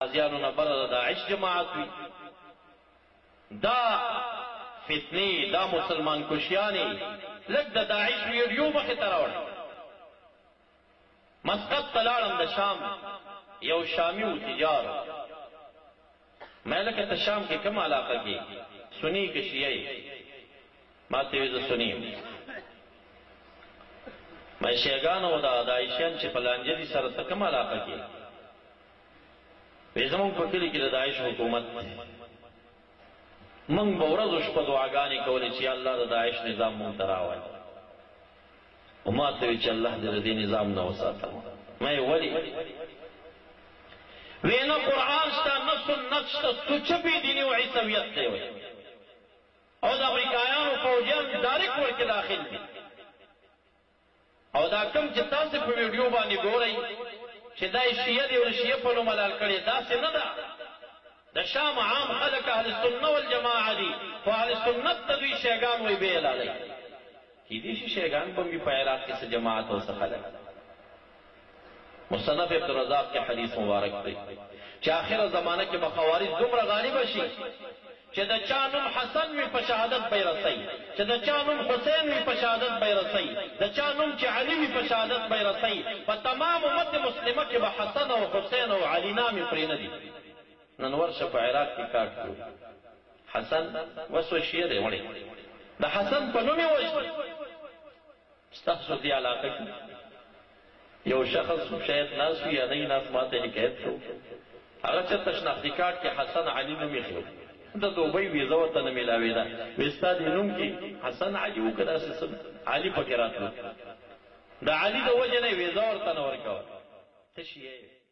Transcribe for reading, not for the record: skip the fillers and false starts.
غازیانو نه بره د داعش جماعت وي دا فتنې دا مسلمان کشیانې لږ د داعش ویډیو مخې ته راوړه مسقط ته لاړم د شام یو شامي و تجار ما لکه ته شام کې کوم علاقه کې سنی که شیعه ما ته ویل زه سنی یم ما شیعګانو د داعشیان چې په لانجه دي سره ته کوم علاقه کې وی زمونږ په کلي کې د داعش حکومت موږ به ورځ و شپه دعاګانې کولې چې الله د داعش نظام مونږ ته راولي او ما ته وی چې الله دې د دې نظام نه وساتم ما یې ولې وی نه قرآن شته نه سنت شته تو چپې دیني او عیسویت دی وی او د امریکایانو فوجیان ډایرکټ ورکې داخل دي او دا کوم چې تاسو په ویډیو باندې ګورئ چې دا شیعه دی او شیعه په نوم حلال کړي داسې نه ده د شام عام خلک اهل سنت والجماعه دي خو اهل سنت ته دوی شیعګان وایي به حلالوي کیدای شي شیعګان به په عراق کې څه جماعت او څه خلک مصنف عبدالرزاق کے حدیث مبارک دی چې آخره زمانه کې به خوارج دومره غالب شي چې د چا نوم حسن وي په شهادت به رسي چې د چا نوم حسین وي په شهادت به رسي د چا نوم چې علي وي په شهادت به رسي په تمام امت مسلمه کې به حسن او حسین او علي نام پرې نه دي نن ورشه په عراق کې کار کوي حسن وسو شیعه دی وړي د حسن په نوم یې وژني ستاسو دی علاقه کې یو شخص شاید ناس وي یا نه ناس ماته حکایت کو هغه چې تشناختی کارت کې حسن علي نوم یې خو د دوبۍ ویزه ورته نه میلاوېده وی ستا دې نوم کې حسن علي و که داسې څه علي پکې راتلو د علي د وجې نه یې ویزه ورته نه ورکوه ته شیعه